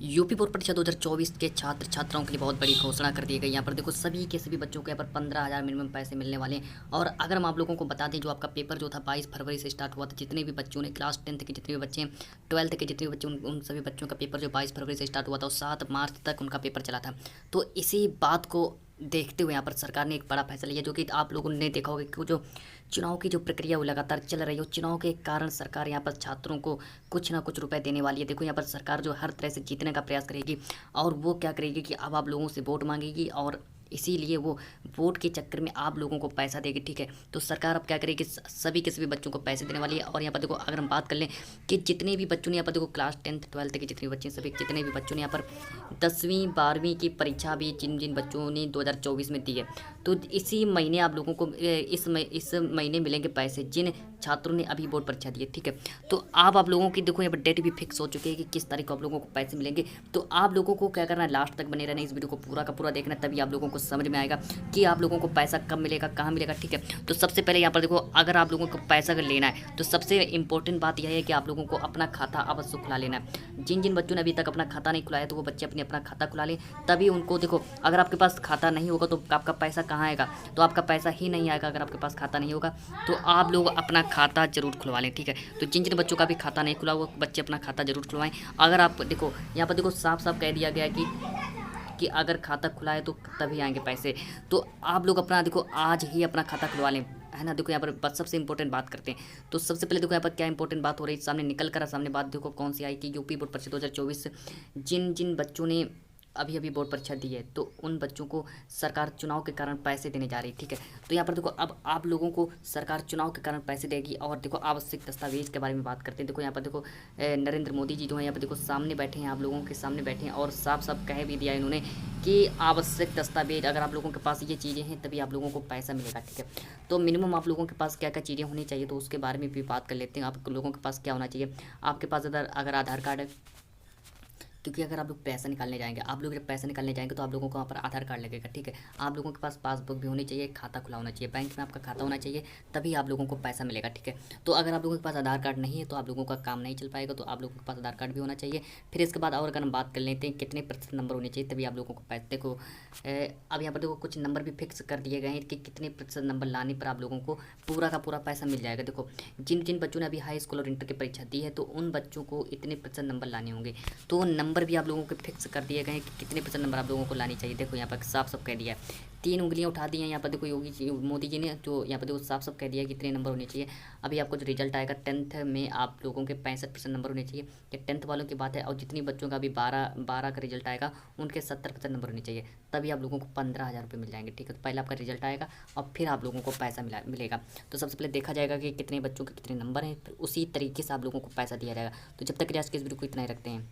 UP board परीक्षा 2024 के छात्र छात्राओं के लिए बहुत बड़ी घोषणा कर दी गई। यहाँ पर देखो सभी के सभी बच्चों को यहाँ पर 15,000 मिनिमम पैसे मिलने वाले हैं। और अगर हम आप लोगों को बता दें, जो आपका पेपर जो था 22 फरवरी से स्टार्ट हुआ था, जितने भी बच्चों ने क्लास 10th के जितने भी बच्चे हैं, 12th के जितने भी बच्चे, उन सभी बच्चों का पेपर जो 22 फरवरी से स्टार्ट हुआ था, और 7 मार्च तक उनका पेपर चला था। तो इसी बात को देखते हुए यहाँ पर सरकार ने एक बड़ा फैसला लिया, जो कि आप लोगों ने देखा होगा कि जो चुनाव की जो प्रक्रिया वो लगातार चल रही है, उस चुनाव के कारण सरकार यहाँ पर छात्रों को कुछ ना कुछ रुपए देने वाली है। देखो यहाँ पर सरकार जो हर तरह से जीतने का प्रयास करेगी, और वो क्या करेगी कि अब आप लोगों से वोट मांगेगी, और इसीलिए वो वोट के चक्कर में आप लोगों को पैसा देगी। ठीक है, तो सरकार अब क्या करेगी, सभी के सभी बच्चों को पैसे देने वाली है। और यहाँ पर देखो, अगर हम बात कर लें कि जितने भी बच्चों ने यहाँ पर देखो क्लास 10th 12th के जितने बच्चे, सभी जितने भी बच्चों ने यहाँ पर 10वीं 12वीं की परीक्षा भी जिन जिन बच्चों ने 2024 में दी है, तो इसी महीने आप लोगों को इस महीने मिलेंगे पैसे, जिन छात्रों ने अभी बोर्ड परीक्षा दी है। ठीक है, तो आप लोगों की देखो यहाँ पर डेट भी फिक्स हो चुकी है कि किस तारीख को आप लोगों को पैसे मिलेंगे। तो आप लोगों को क्या करना है, लास्ट तक बने रहना, इस वीडियो को पूरा का पूरा देखना, तभी आप लोगों को समझ में आएगा कि आप लोगों को पैसा कब मिलेगा, कहाँ मिलेगा। ठीक है, तो सबसे पहले यहाँ पर देखो, अगर आप लोगों को पैसा अगर लेना है, तो सबसे इंपॉर्टेंट बात यह है कि आप लोगों को अपना खाता अवश्य खुला लेना है। जिन जिन बच्चों ने अभी तक अपना खाता नहीं खुलाया, तो वो बच्चे अपना खाता खुला लें, तभी उनको देखो, अगर आपके पास खाता नहीं होगा तो आपका पैसा कहाँ आएगा, तो आपका पैसा ही नहीं आएगा अगर आपके पास खाता नहीं होगा। तो आप लोग अपना खाता जरूर खुलवा लें। ठीक है, तो जिन जिन बच्चों का भी खाता नहीं खुला हुआ, बच्चे अपना खाता जरूर खुलवाएं। अगर आप देखो, यहाँ पर देखो साफ साफ कह दिया गया है कि अगर खाता खुला है तो तभी आएंगे पैसे। तो आप लोग अपना देखो आज ही अपना खाता खुलवा लें, है ना। देखो यहाँ पर बस सबसे इंपॉर्टेंट बात करते हैं। तो सबसे पहले देखो यहाँ पर क्या इंपॉर्टेंट बात हो रही है, सामने निकल कर सामने बात देखो कौन सी आई कि यूपी बोर्ड परीक्षा 2024 जिन जिन बच्चों ने अभी अभी बोर्ड परीक्षा दी है, तो उन बच्चों को सरकार चुनाव के कारण पैसे देने जा रही है। ठीक है, तो यहाँ पर देखो, अब आप लोगों को सरकार चुनाव के कारण पैसे देगी। और देखो आवश्यक दस्तावेज के बारे में बात करते हैं। देखो यहाँ पर देखो नरेंद्र मोदी जी जो है यहाँ पर देखो सामने बैठे हैं, आप लोगों के सामने बैठे हैं, और साफ साफ कह भी दिया इन्होंने कि आवश्यक दस्तावेज अगर आप लोगों के पास ये चीज़ें हैं, तभी आप लोगों को पैसा मिलेगा। ठीक है, तो मिनिमम आप लोगों के पास क्या क्या चीज़ें होनी चाहिए, तो उसके बारे में भी बात कर लेते हैं। आप लोगों के पास क्या होना चाहिए, आपके पास अगर आधार कार्ड है, क्योंकि अगर आप लोग पैसा निकालने जाएंगे, आप लोग जब पैसा निकालने जाएंगे, तो आप लोगों को वहाँ पर आधार कार्ड लगेगा। ठीक है, आप लोगों के पास पासबुक भी होनी चाहिए, खाता खुला होना चाहिए, बैंक में आपका खाता होना चाहिए, तभी आप लोगों को पैसा मिलेगा। ठीक है, तो अगर आप लोगों के पास आधार कार्ड नहीं है, तो आप लोगों का काम नहीं चल पाएगा। तो आप लोगों के पास आधार कार्ड भी होना चाहिए। फिर इसके बाद और अगर हम बात कर लेते हैं कितने प्रतिशत नंबर होने चाहिए, तभी आप लोगों को पैसे को अब यहाँ पर देखो कुछ नंबर भी फिक्स कर दिए गए हैं कि कितने प्रतिशत नंबर लाने पर आप लोगों को पूरा का पूरा पैसा मिल जाएगा। देखो जिन जिन बच्चों ने अभी हाई स्कूल और इंटर की परीक्षा दी है, तो उन बच्चों को इतने प्रतिशत नंबर लाने होंगे। तो नंबर भी आप लोगों के फिक्स कर दिए गए हैं कि कितने प्रतिशत नंबर आप लोगों को लानी चाहिए। देखो यहाँ पर साफ साफ कह दिया है, 3 उंगलियां उठा दी हैं यहाँ पर देखो मोदी जी ने, जो यहाँ पर देखो साफ साफ कह दिया है कितने नंबर होने चाहिए। अभी आपको जो रिजल्ट आएगा 10th में, आप लोगों के 65% नंबर होने चाहिए। ये 10th वालों की बात है। और जितनी बच्चों का अभी 12 का रिजल्ट आएगा, उनके 70% नंबर होने चाहिए, तभी आप लोगों को 15,000 रुपये मिल जाएंगे। ठीक है, तो पहले आपका रिजल्ट आएगा और फिर आप लोगों को पैसा मिलेगा। तो सबसे पहले देखा जाएगा कि कितने बच्चों के कितने नंबर हैं, फिर उसी तरीके से आप लोगों को पैसा दिया जाएगा। तो जब तक रियाज के इस वीडियो को इतना ही रखते हैं।